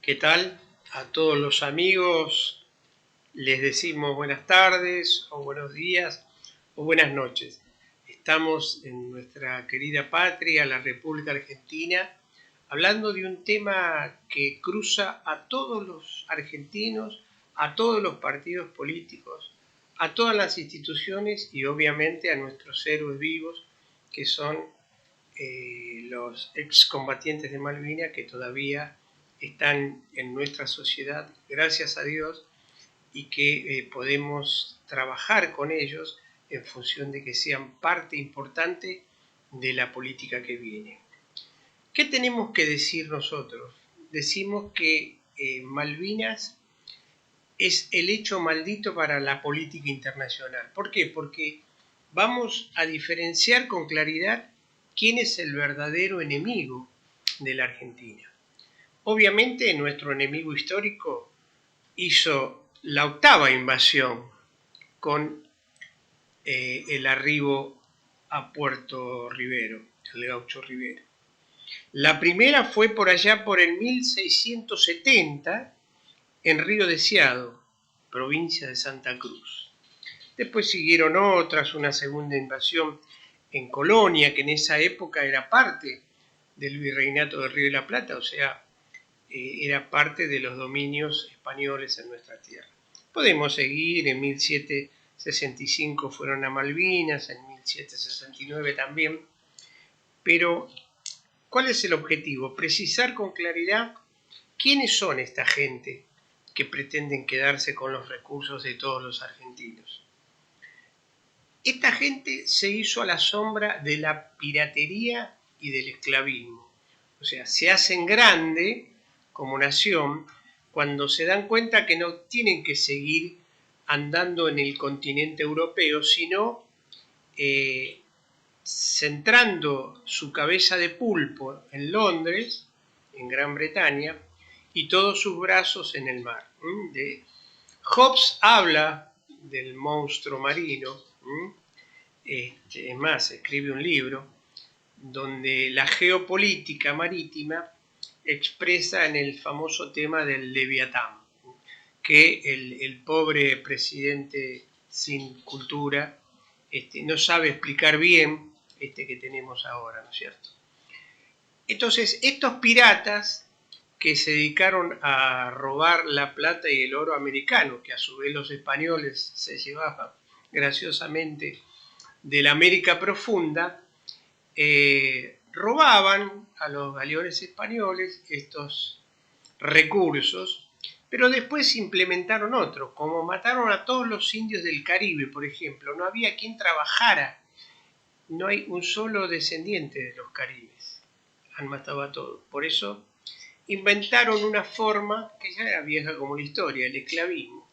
¿Qué tal? A todos los amigos les decimos buenas tardes o buenos días o buenas noches. Estamos en nuestra querida patria, la República Argentina, hablando de un tema que cruza a todos los argentinos, a todos los partidos políticos, a todas las instituciones y obviamente a nuestros héroes vivos, que son los excombatientes de Malvinas que todavía están en nuestra sociedad, gracias a Dios, y que podemos trabajar con ellos en función de que sean parte importante de la política que viene. ¿Qué tenemos que decir nosotros? Decimos que Malvinas es el hecho maldito para la política internacional. ¿Por qué? Porque vamos a diferenciar con claridad quién es el verdadero enemigo de la Argentina. Obviamente nuestro enemigo histórico hizo la octava invasión con el arribo a Puerto Rivero, el Gaucho Rivero. La primera fue por allá por el 1670 en Río Deseado, provincia de Santa Cruz. Después siguieron otras, una segunda invasión en Colonia, que en esa época era parte del virreinato del Río de la Plata, o sea, era parte de los dominios españoles en nuestra tierra. Podemos seguir, en 1765 fueron a Malvinas, en 1769 también, pero ¿cuál es el objetivo? Precisar con claridad quiénes son esta gente que pretenden quedarse con los recursos de todos los argentinos. Esta gente se hizo a la sombra de la piratería y del esclavismo. O sea, se hacen grande como nación cuando se dan cuenta que no tienen que seguir andando en el continente europeo, sino centrando su cabeza de pulpo en Londres, en Gran Bretaña, y todos sus brazos en el mar. Hobbes habla del monstruo marino, es más, escribe un libro donde la geopolítica marítima expresa en el famoso tema del Leviatán, que el pobre presidente sin cultura no sabe explicar bien que tenemos ahora, ¿no es cierto? Entonces, estos piratas que se dedicaron a robar la plata y el oro americano, que a su vez los españoles se llevaban graciosamente de la América profunda, robaban a los galeones españoles estos recursos, pero después implementaron otros, como mataron a todos los indios del Caribe, por ejemplo. No había quien trabajara, no hay un solo descendiente de los caribes, han matado a todos. Por eso inventaron una forma que ya era vieja como la historia, el esclavismo,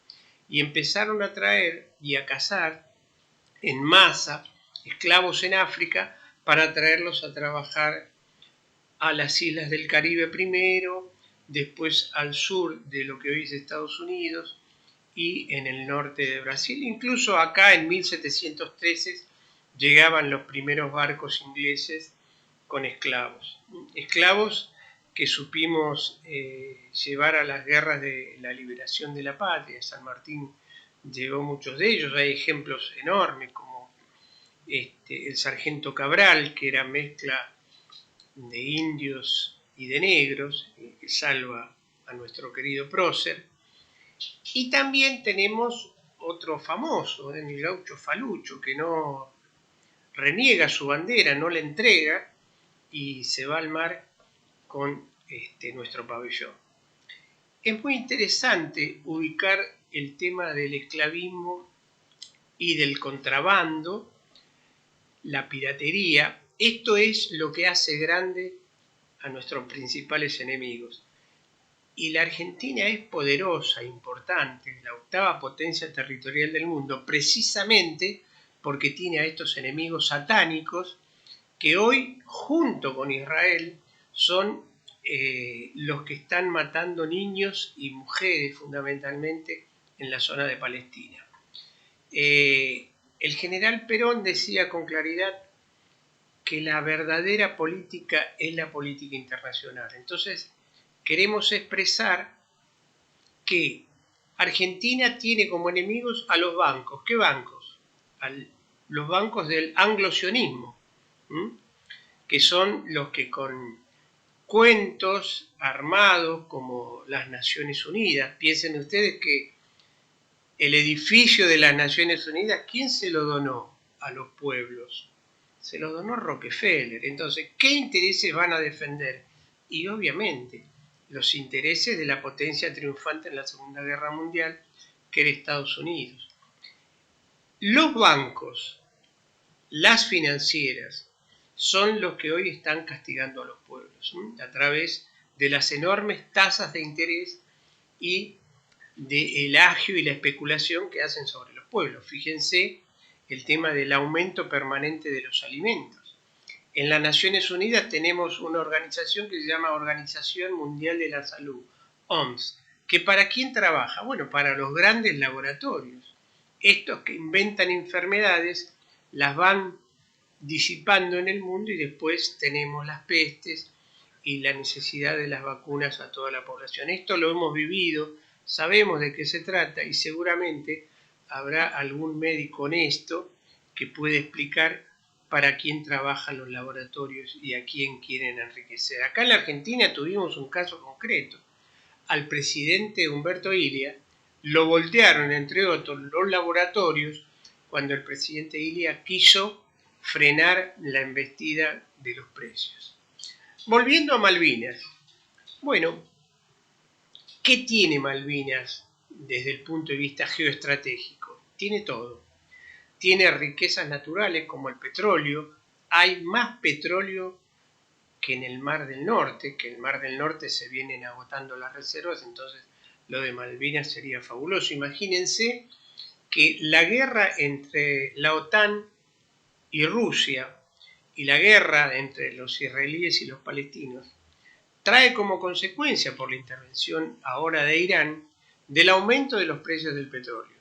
y empezaron a traer y a cazar en masa esclavos en África para traerlos a trabajar a las islas del Caribe primero, después al sur de lo que hoy es Estados Unidos y en el norte de Brasil. Incluso acá en 1713 llegaban los primeros barcos ingleses con esclavos. Esclavos que supimos llevar a las guerras de la liberación de la patria. San Martín llevó muchos de ellos. Hay ejemplos enormes como el sargento Cabral, que era mezcla de indios y de negros, que salva a nuestro querido prócer. Y también tenemos otro famoso, el gaucho Falucho, que no reniega su bandera, no la entrega y se va al mar con nuestro pabellón. Es muy interesante ubicar el tema del esclavismo y del contrabando, la piratería. Esto es lo que hace grande a nuestros principales enemigos. Y la Argentina es poderosa, importante, la octava potencia territorial del mundo, precisamente porque tiene a estos enemigos satánicos que hoy, junto con Israel, son los que están matando niños y mujeres fundamentalmente en la zona de Palestina. El general Perón decía con claridad que la verdadera política es la política internacional. Entonces, queremos expresar que Argentina tiene como enemigos a los bancos. ¿Qué bancos? Los bancos del anglosionismo, que son los que con cuentos armados como las Naciones Unidas, piensen ustedes que el edificio de las Naciones Unidas, ¿quién se lo donó a los pueblos? Se lo donó Rockefeller. Entonces, ¿qué intereses van a defender? Y obviamente los intereses de la potencia triunfante en la Segunda Guerra Mundial, que era Estados Unidos. Los bancos, las financieras, son los que hoy están castigando a los pueblos, a través de las enormes tasas de interés y del agio y la especulación que hacen sobre los pueblos. Fíjense el tema del aumento permanente de los alimentos. En las Naciones Unidas tenemos una organización que se llama Organización Mundial de la Salud, OMS, que ¿para quién trabaja? Bueno, para los grandes laboratorios. Estos que inventan enfermedades, las van disipando en el mundo y después tenemos las pestes y la necesidad de las vacunas a toda la población. Esto lo hemos vivido, sabemos de qué se trata y seguramente habrá algún médico honesto que puede explicar para quién trabajan los laboratorios y a quién quieren enriquecer. Acá en la Argentina tuvimos un caso concreto. Al presidente Humberto Ilia lo voltearon, entre otros, los laboratorios cuando el presidente Ilia quiso frenar la embestida de los precios. Volviendo a Malvinas. Bueno, ¿qué tiene Malvinas desde el punto de vista geoestratégico? Tiene todo. Tiene riquezas naturales como el petróleo. Hay más petróleo que en el Mar del Norte, que en el Mar del Norte se vienen agotando las reservas, entonces lo de Malvinas sería fabuloso. Imagínense que la guerra entre la OTAN y Rusia y la guerra entre los israelíes y los palestinos trae como consecuencia, por la intervención ahora de Irán, del aumento de los precios del petróleo.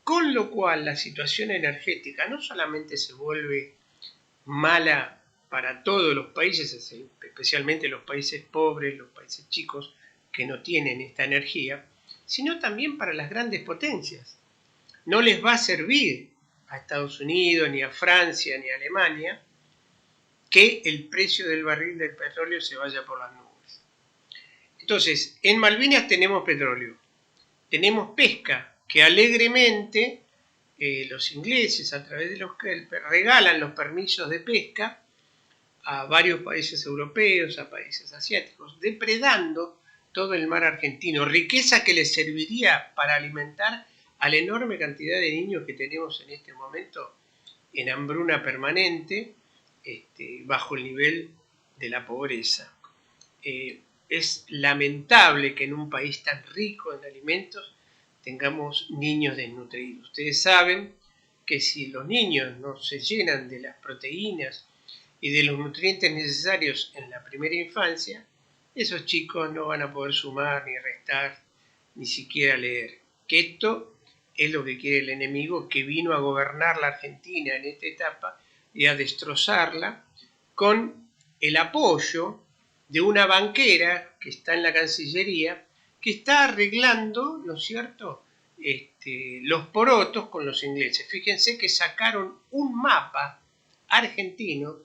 Con lo cual la situación energética no solamente se vuelve mala para todos los países, especialmente los países pobres, los países chicos que no tienen esta energía, sino también para las grandes potencias. No les va a servir a Estados Unidos, ni a Francia, ni a Alemania, que el precio del barril del petróleo se vaya por las nubes. Entonces, en Malvinas tenemos petróleo, tenemos pesca, que alegremente los ingleses, a través de los que regalan los permisos de pesca a varios países europeos, a países asiáticos, depredando todo el mar argentino, riqueza que les serviría para alimentar a la enorme cantidad de niños que tenemos en este momento en hambruna permanente, bajo el nivel de la pobreza. Es lamentable que en un país tan rico en alimentos tengamos niños desnutridos. Ustedes saben que si los niños no se llenan de las proteínas y de los nutrientes necesarios en la primera infancia, esos chicos no van a poder sumar, ni restar, ni siquiera leer. Que esto es lo que quiere el enemigo, que vino a gobernar la Argentina en esta etapa y a destrozarla con el apoyo de una banquera que está en la Cancillería, que está arreglando, ¿no es cierto?, los porotos con los ingleses. Fíjense que sacaron un mapa argentino,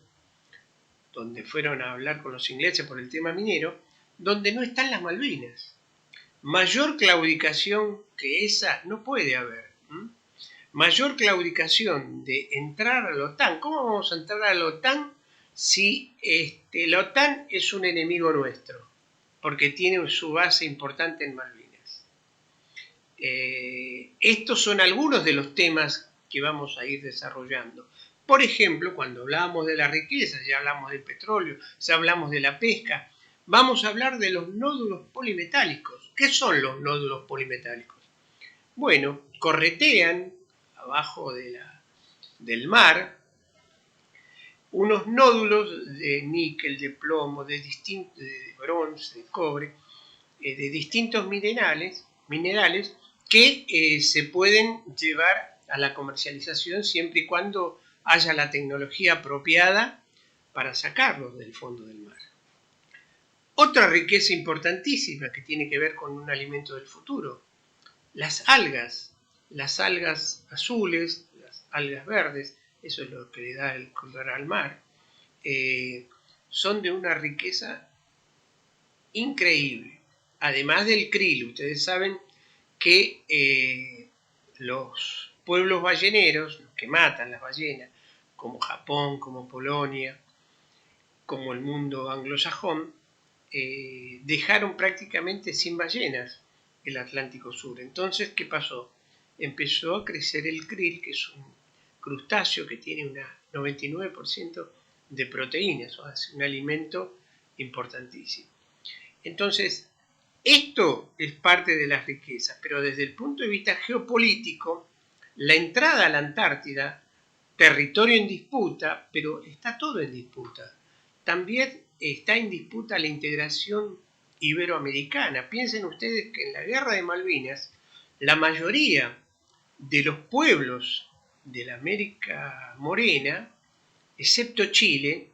donde fueron a hablar con los ingleses por el tema minero, donde no están las Malvinas. Mayor claudicación que esa no puede haber. Mayor claudicación de entrar a la OTAN. ¿Cómo vamos a entrar a la OTAN si la OTAN es un enemigo nuestro? Porque tiene su base importante en Malvinas. Estos son algunos de los temas que vamos a ir desarrollando. Por ejemplo, cuando hablamos de la riqueza, ya hablamos del petróleo, ya hablamos de la pesca, vamos a hablar de los nódulos polimetálicos. ¿Qué son los nódulos polimetálicos? Bueno, corretean abajo del mar unos nódulos de níquel, de plomo, de bronce, de cobre, de distintos minerales que se pueden llevar a la comercialización siempre y cuando haya la tecnología apropiada para sacarlos del fondo del mar. Otra riqueza importantísima que tiene que ver con un alimento del futuro, las algas azules, las algas verdes, eso es lo que le da el color al mar, son de una riqueza increíble. Además del krill, ustedes saben que los pueblos balleneros, los que matan las ballenas, como Japón, como Polonia, como el mundo anglosajón, dejaron prácticamente sin ballenas el Atlántico Sur. Entonces, ¿qué pasó? Empezó a crecer el krill, que es un crustáceo que tiene un 99% de proteínas, o sea, es un alimento importantísimo. Entonces, esto es parte de las riquezas, pero desde el punto de vista geopolítico, la entrada a la Antártida, territorio en disputa, pero está todo en disputa. También está en disputa la integración iberoamericana. Piensen ustedes que en la guerra de Malvinas, la mayoría de los pueblos de la América Morena, excepto Chile,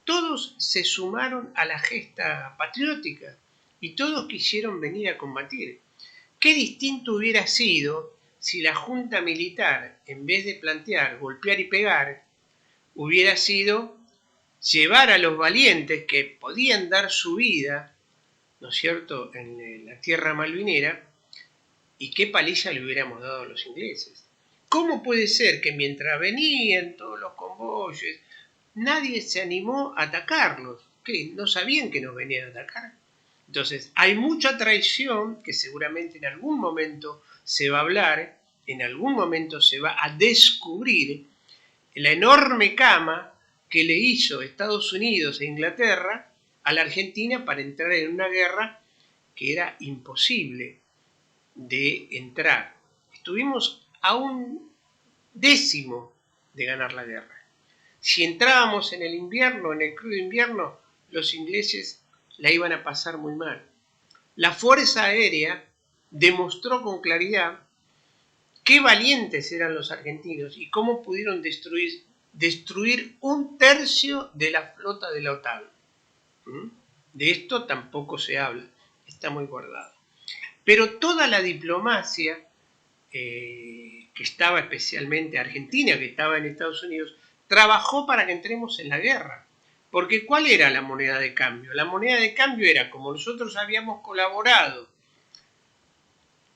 todos se sumaron a la gesta patriótica y todos quisieron venir a combatir. Qué distinto hubiera sido si la junta militar, en vez de plantear golpear y pegar, hubiera sido llevar a los valientes que podían dar su vida, ¿no es cierto?, en la tierra malvinera, y qué paliza le hubiéramos dado a los ingleses. ¿Cómo puede ser que mientras venían todos los convoyes, nadie se animó a atacarlos? ¿Qué? ¿No sabían que nos venían a atacar? Entonces, hay mucha traición que seguramente en algún momento se va a hablar, en algún momento se va a descubrir la enorme cama que le hizo Estados Unidos e Inglaterra a la Argentina para entrar en una guerra que era imposible de entrar. Estuvimos a un décimo de ganar la guerra. Si entrábamos en el invierno, en el crudo invierno, los ingleses la iban a pasar muy mal. La Fuerza Aérea demostró con claridad qué valientes eran los argentinos y cómo pudieron destruir un tercio de la flota de la OTAN. De esto tampoco se habla, está muy guardado. Pero toda la diplomacia, que estaba especialmente Argentina, que estaba en Estados Unidos, trabajó para que entremos en la guerra. Porque ¿cuál era la moneda de cambio? La moneda de cambio era, como nosotros habíamos colaborado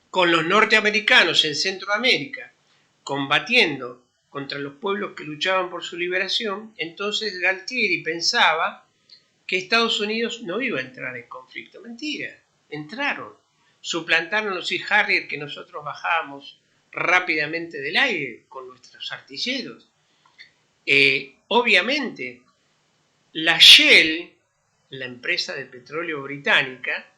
con los norteamericanos en Centroamérica, combatiendo contra los pueblos que luchaban por su liberación, entonces Galtieri pensaba que Estados Unidos no iba a entrar en conflicto. Mentira, entraron. Suplantaron los Sea Harrier que nosotros bajábamos rápidamente del aire con nuestros artilleros. Obviamente, la Shell, la empresa de petróleo británica,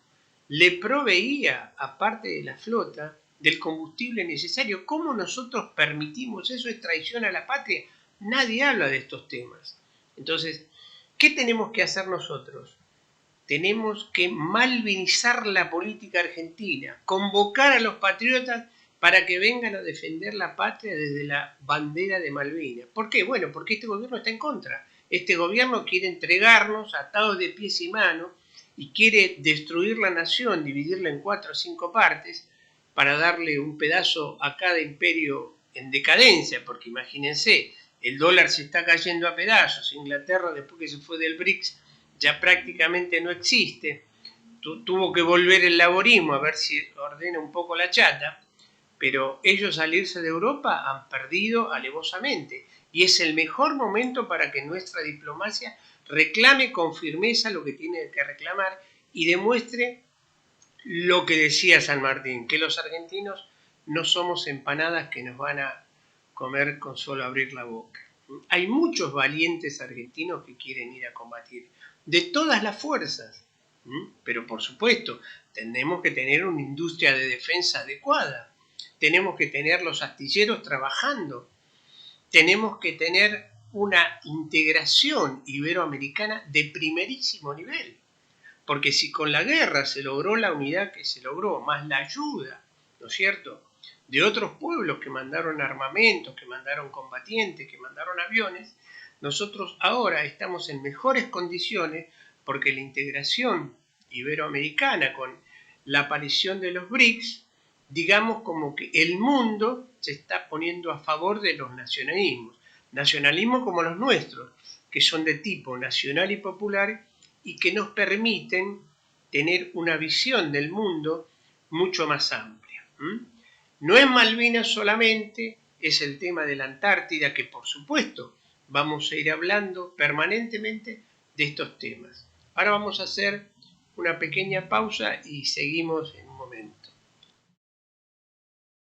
le proveía, aparte de la flota, del combustible necesario. ¿Cómo nosotros permitimos eso? ¿Es traición a la patria? Nadie habla de estos temas. Entonces, ¿qué tenemos que hacer nosotros? Tenemos que malvinizar la política argentina, convocar a los patriotas para que vengan a defender la patria desde la bandera de Malvinas. ¿Por qué? Bueno, porque este gobierno está en contra. Este gobierno quiere entregarnos atados de pies y manos y quiere destruir la nación, dividirla en 4 o 5 partes para darle un pedazo a cada imperio en decadencia, porque imagínense, el dólar se está cayendo a pedazos, Inglaterra después que se fue del BRICS ya prácticamente no existe, tuvo que volver el laborismo a ver si ordena un poco la chata, pero ellos al irse de Europa han perdido alevosamente y es el mejor momento para que nuestra diplomacia reclame con firmeza lo que tiene que reclamar y demuestre lo que decía San Martín, que los argentinos no somos empanadas que nos van a comer con solo abrir la boca. Hay muchos valientes argentinos que quieren ir a combatir, de todas las fuerzas, pero por supuesto tenemos que tener una industria de defensa adecuada, tenemos que tener los astilleros trabajando, tenemos que tener una integración iberoamericana de primerísimo nivel, porque si con la guerra se logró la unidad que se logró, más la ayuda, ¿no es cierto?, de otros pueblos que mandaron armamentos, que mandaron combatientes, que mandaron aviones, nosotros ahora estamos en mejores condiciones porque la integración iberoamericana con la aparición de los BRICS, digamos como que el mundo se está poniendo a favor de los nacionalismos como los nuestros, que son de tipo nacional y popular y que nos permiten tener una visión del mundo mucho más amplia. No es Malvinas solamente, es el tema de la Antártida, que por supuesto vamos a ir hablando permanentemente de estos temas. Ahora vamos a hacer una pequeña pausa y seguimos en un momento.